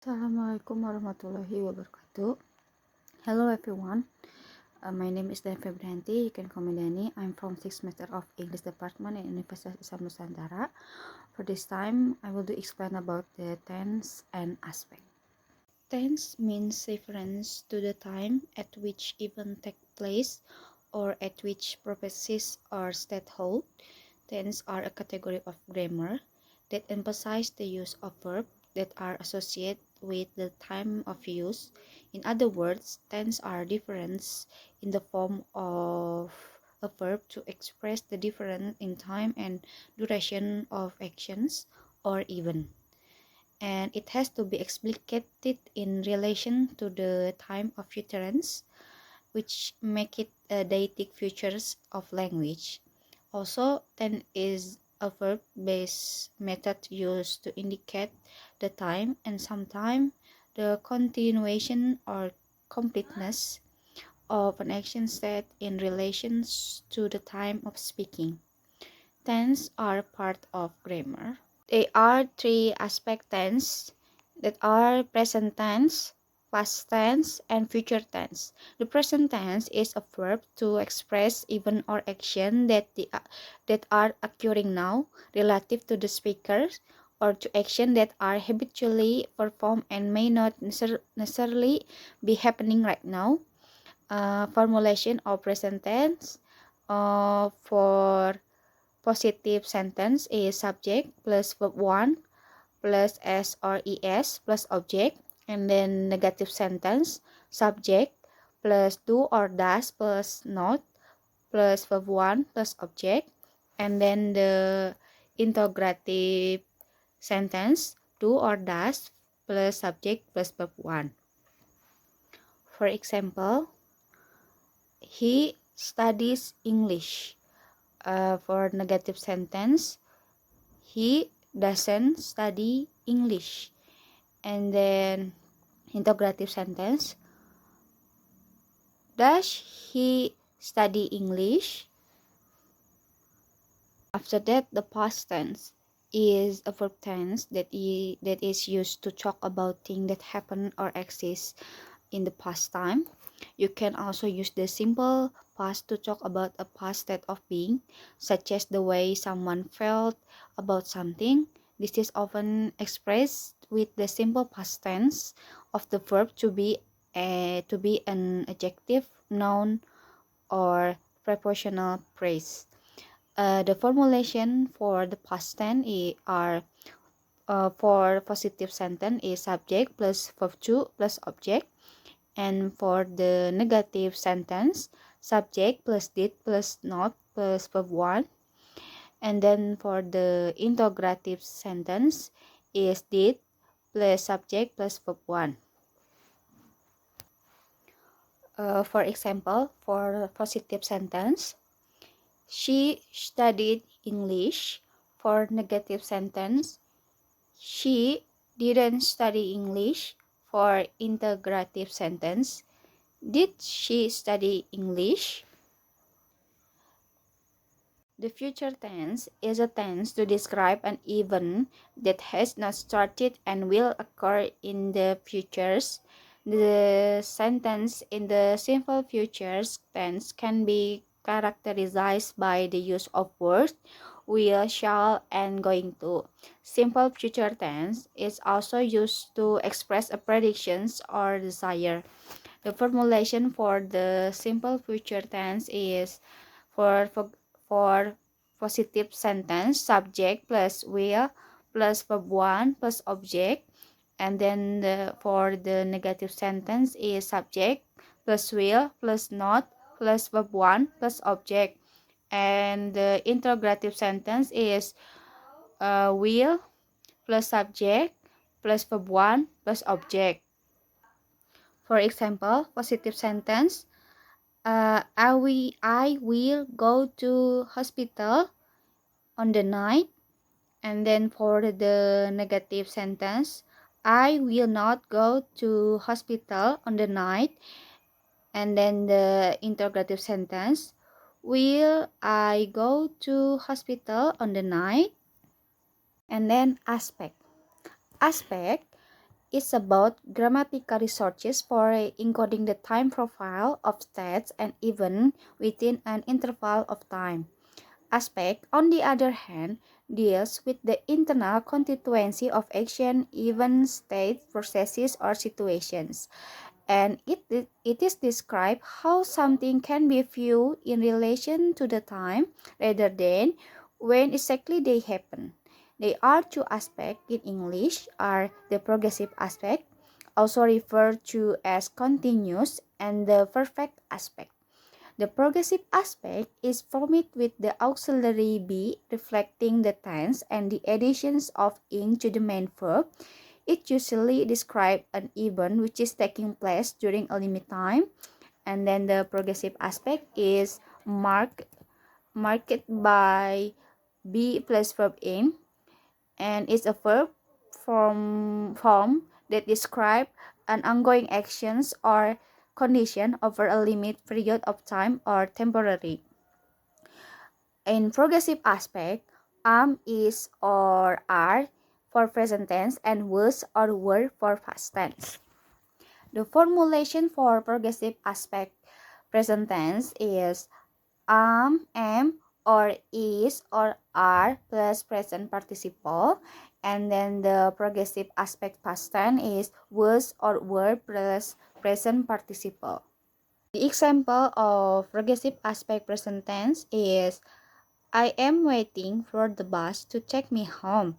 Assalamualaikum warahmatullahi wabarakatuh. Hello everyone. My name is Dani Febrianti. You can call me Dani. I'm from 6th semester of English Department at Universitas Islam Nusantara. For this time, I will explain about the tense and aspect. Tense means reference to the time at which event take place or at which purposes or state hold. Tense are a category of grammar that emphasize the use of verbs that are associated with the time of use. In other words, tense are difference in the form of a verb to express the difference in time and duration of actions or event. And it has to be explicated in relation to the time of utterance, which make it a deictic features of language. Also, tense is a verb-based method used to indicate the time and sometimes the continuation or completeness of an action state in relation to the time of speaking. Tense are part of grammar. There are three aspect tense that are present tense, past tense, and future tense. The present tense is a verb to express event or action that are occurring now relative to the speaker or to action that are habitually performed and may not necessarily be happening right now. Formulation of present tense for positive sentence is subject plus verb 1 plus s or es plus object, and then negative sentence subject plus do or does plus not plus verb 1 plus object, and then the interrogative sentence do or does plus subject plus verb 1. For example, he studies English. For negative sentence, he doesn't study English. And then interrogative sentence, does he study English? After that, the past tense is a verb tense that is used to talk about things that happen or exist in the past time. You can also use the simple past to talk about a past state of being, such as the way someone felt about something. This is often expressed with the simple past tense of the verb to be an adjective, noun, or prepositional phrase. The formulation for the past tense are for positive sentence is subject plus verb 2 plus object, and for the negative sentence subject plus did plus not plus verb 1, and then for the interrogative sentence is did plus subject plus verb 1. For example, for positive sentence, she studied English. For negative sentence, she didn't study English. For interrogative sentence, did she study English? The future tense is a tense to describe an event that has not started and will occur in the future. The sentence in the simple future tense can be characterized by the use of words will, shall, and going to. Simple future tense is also used to express a predictions or desire. The formulation for the simple future tense is for positive sentence subject plus will plus verb 1 plus object, and then for the negative sentence is subject plus will plus not plus verb 1 plus object, and the interrogative sentence is will plus subject plus verb 1 plus object. For example, positive sentence, I will go to hospital on the night. And then for the negative sentence, I will not go to hospital on the night. And then the interrogative sentence, will I go to hospital on the night? And then aspect. Aspect is about grammatical researches for encoding the time profile of states and events within an interval of time. Aspect, on the other hand, deals with the internal constituency of action, events, states, processes, or situations. And it is described how something can be viewed in relation to the time rather than when exactly they happen. There are two aspects in English are the progressive aspect, also referred to as continuous, and the perfect aspect. The progressive aspect is formed with the auxiliary be reflecting the tense and the additions of ing to the main verb. It usually describes an event which is taking place during a limit time, and then the progressive aspect is marked by be plus verb ing, and it's a verb form that describe an ongoing actions or condition over a limit period of time or temporary. In progressive aspect, am, is, or are for present tense and was or were for past tense. The formulation for progressive aspect present tense is am, or is, or are plus present participle, and then the progressive aspect past tense is was or were plus present participle. The example of progressive aspect present tense is I am waiting for the bus to take me home.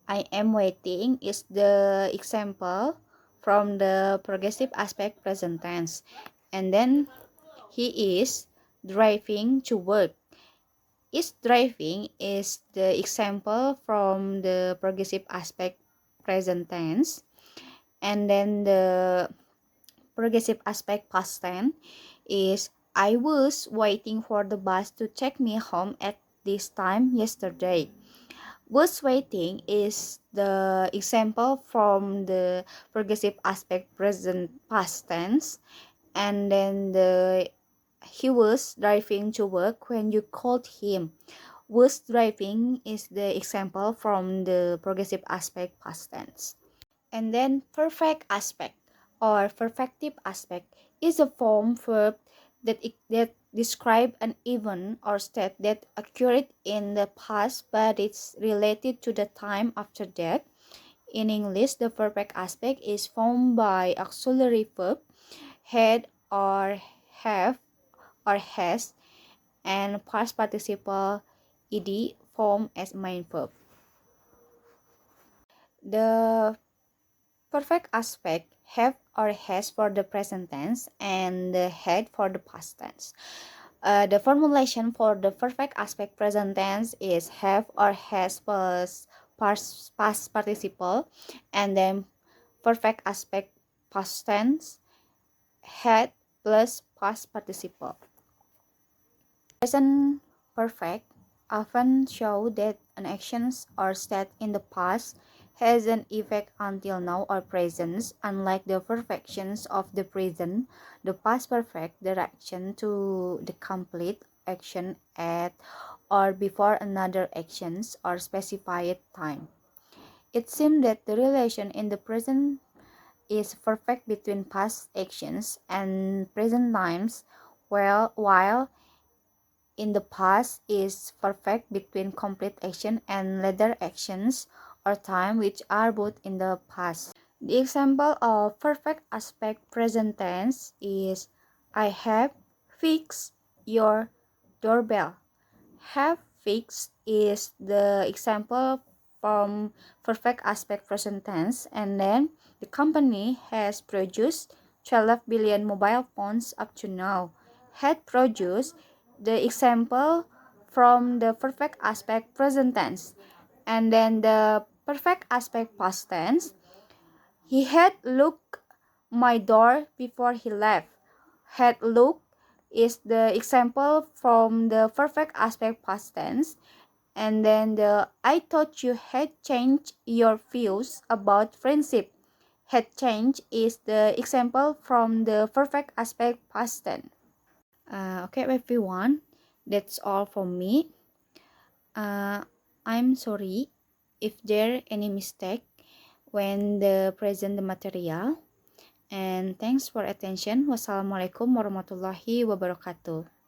I am waiting is the example from the progressive aspect present tense. And then he is driving to work. Is driving is the example from the progressive aspect present tense. And then the progressive aspect past tense is I was waiting for the bus to take me home at this time yesterday. Was waiting is the example from the progressive aspect present past tense, and then the he was driving to work when you called him. Was driving is the example from the progressive aspect past tense. And then perfect aspect or perfective aspect is a form verb that describe an event or state that occurred in the past but it's related to the time after that. In English, the perfect aspect is formed by auxiliary verb had or have or has and past participle ed formed as main verb. The perfect aspect have or has for the present tense and the had for the past tense. The formulation for the perfect aspect present tense is have or has plus past participle, and then perfect aspect past tense had plus past participle. Present perfect often show that an action or state in the past has an effect until now or present. Unlike the perfections of the present, the past perfect direction to the complete action at or before another actions or specified time. It seems that the relation in the present is perfect between past actions and present times, while in the past is perfect between complete action and later actions or time which are both in the past. The example of perfect aspect present tense is I have fixed your doorbell. Have fixed is the example from perfect aspect present tense, and then the company has produced 12 billion mobile phones up to now. Had produced the example from the perfect aspect present tense, and then the perfect aspect past tense. He had looked my door before he left. Had looked is the example from the perfect aspect past tense, and then the I thought you had changed your views about friendship. Had changed is the example from the perfect aspect past tense. Okay, everyone, that's all from me. I'm sorry if there any mistake when the present the material. And thanks for attention. Wassalamualaikum warahmatullahi wabarakatuh.